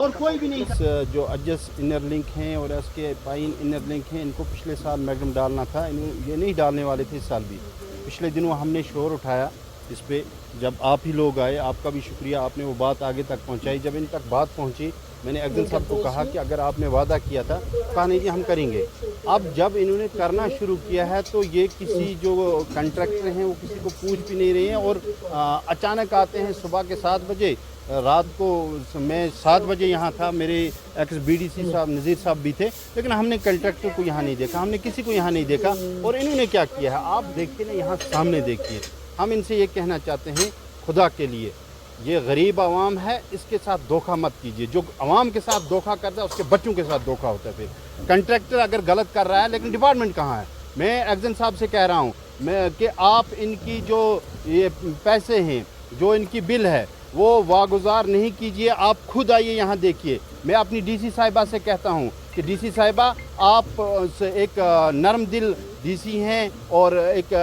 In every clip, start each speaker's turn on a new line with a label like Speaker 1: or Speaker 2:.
Speaker 1: और कोई भी नहीं।
Speaker 2: जो एडजस्ट इनर लिंक हैं और इसके पाइन इनर लिंक हैं, इनको पिछले साल मैग्नम डालना था, ये नहीं डालने वाले थे इस साल भी। पिछले दिनों हमने शोर उठाया इस पे, जब आप ही लोग आए, आपका भी शुक्रिया, आपने वो बात आगे तक पहुंचाई। जब इन तक बात पहुंची, मैंने एक्जन साहब को कहा कि अगर आपने वादा किया था, कहा नहीं जी हम करेंगे। अब जब इन्होंने करना शुरू किया है तो ये किसी जो कंट्रैक्टर हैं वो किसी को पूछ भी नहीं रहे हैं और अचानक आते हैं सुबह के 7 बजे। रात को मैं 7 बजे यहाँ था, मेरे एक्स BDC साहब नज़ीर साहब भी थे, लेकिन हमने कंट्रैक्टर को यहाँ नहीं देखा, हमने किसी को यहाँ नहीं देखा। और इन्होंने क्या किया है आप देखिए ना, यहाँ सामने देखिए। हम इनसे ये कहना चाहते हैं खुदा के लिए, ये गरीब आवाम है, इसके साथ धोखा मत कीजिए। जो आवाम के साथ धोखा करता है उसके बच्चों के साथ धोखा होता है। फिर कंट्रैक्टर अगर गलत कर रहा है, लेकिन डिपार्टमेंट कहाँ है? मैं एक्जन साहब से कह रहा हूँ मैं कि आप इनकी जो ये पैसे हैं, जो इनकी बिल है, वो वागुजार नहीं कीजिए। आप खुद आइए यहाँ देखिए। मैं अपनी DC साहिबा से कहता हूँ कि DC साहिबा आप एक नरम दिल DC हैं और एक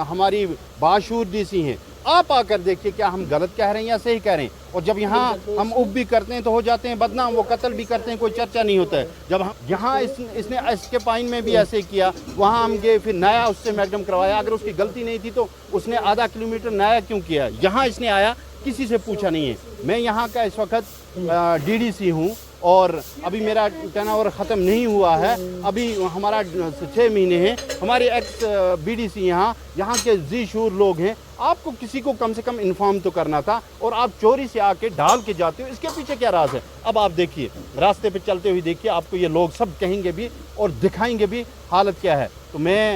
Speaker 2: हमारी बाशूर DC हैं। आप आकर देखिए क्या हम गलत कह रहे हैं या सही कह रहे हैं। और जब यहाँ हम उब भी करते हैं तो हो जाते हैं बदनाम, वो कत्ल भी करते हैं, कोई चर्चा नहीं होता है। जब हम यहाँ इसने इसके पाइन में भी ऐसे किया, वहाँ हम गए, फिर नया उससे मैग्नम करवाया। अगर उसकी गलती नहीं थी तो उसने आधा किलोमीटर नया क्यों किया? यहाँ इसने आया, किसी से पूछा नहीं है। मैं यहाँ का इस वक्त DDC हूँ और अभी मेरा टर्नओवर ख़त्म नहीं हुआ है, अभी हमारा 6 महीने हैं। हमारे एक्स BDC यहाँ के जी शूर लोग हैं। आपको किसी को कम से कम इन्फॉर्म तो करना था, और आप चोरी से आके डाल के जाते हो। इसके पीछे क्या राज है? अब आप देखिए, रास्ते पे चलते हुए देखिए, आपको ये लोग सब कहेंगे भी और दिखाएंगे भी हालत क्या है। तो मैं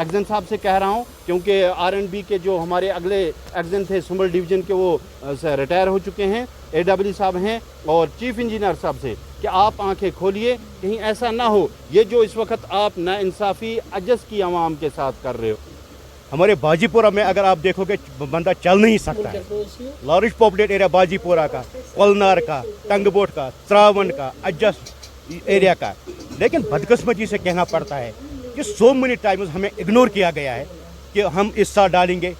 Speaker 2: एक्जन साहब से कह रहा हूँ, क्योंकि R&B के जो हमारे अगले एक्जन थे सुमल डिवीज़न के, वो रिटायर हो चुके हैं, AW साहब हैं, और चीफ इंजीनियर साहब से कि आप आंखें खोलिए, कहीं ऐसा ना हो ये जो इस वक्त आप नाइंसाफ़ी अजस की आवाम के साथ कर रहे हो।
Speaker 3: हमारे बाजीपुरा में अगर आप देखोगे बंदा चल नहीं सकता है। लार्ज पॉपुलेट एरिया बाजीपुरा का, कोलनार का, टंगबोट का, त्रावन का, एडजस्ट एरिया का। लेकिन बदकिस्मती से कहना पड़ता है कि सो मेनी टाइम्स हमें इग्नोर किया गया है कि हम इस साल डालेंगे।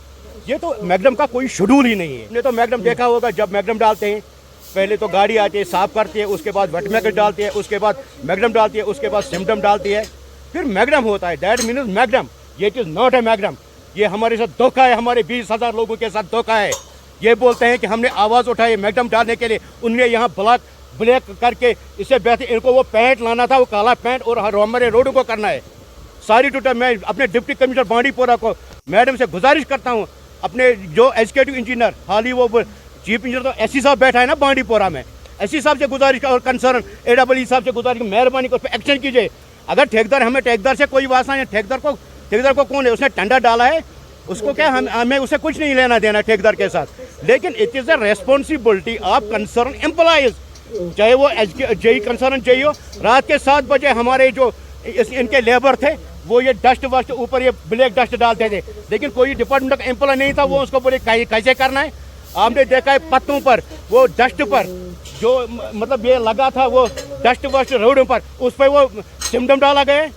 Speaker 3: ये तो मैग्नम का कोई शेड्यूल ही नहीं है। हमने तो मैग्नम देखा होगा, जब मैग्नम डालते हैं पहले तो गाड़ी आती है, साफ करती है, उसके बाद वेटमैकर डालती है, उसके बाद मैग्नम डालती है, उसके बाद सिम्टम डालती है, फिर मैग्नम होता है। दैट मीन्स मैग्नम, ये it is not a magnum. ये हमारे साथ धोखा है, हमारे 20,000 लोगों के साथ धोखा है। ये बोलते हैं कि हमने आवाज़ उठाई मैग्नम डालने के लिए, उनने यहाँ ब्लैक करके इससे बेहतर इनको वो पैंट लाना था, वो काला पैंट, और हमारे रोडों को करना है सारी टूटा। मैं अपने डिप्टी कमिश्नर बांडीपोरा को मैडम से गुजारिश करता हूँ, अपने जो एग्जीक्यूटिव इंजीनियर, हाल ही वो चीफ इंजीनियर तो SC साहब बैठा है ना बांडीपोरा में, SC साहब से गुजारिश और कंसर्न AWE साहब से गुजारिश, मेहरबानी को उस पर एक्शन कीजिए। अगर ठेकेदार, हमें ठेकेदार से कोई वास्ता नहीं, ठेकेदार को कौन है? उसने टेंडर डाला है, उसको क्या, हमें उससे कुछ नहीं लेना देना ठेकेदार के साथ। लेकिन it is a responsibility of concern employees, चाहे वो JE कंसर्न JE हो। रात के 7 बजे हमारे जो इनके लेबर थे वो ये डस्ट वस्ट ऊपर, ये ब्लैक डस्ट डालते थे, लेकिन कोई डिपार्टमेंट का एम्प्लॉय नहीं था। वो उसको बोले कैसे करना है। आपने देखा है पत्तों पर, वो डस्ट पर जो मतलब ये लगा था, वो डस्ट वस्ट रोडों पर, उस पर वो सिम्टम डाला गया।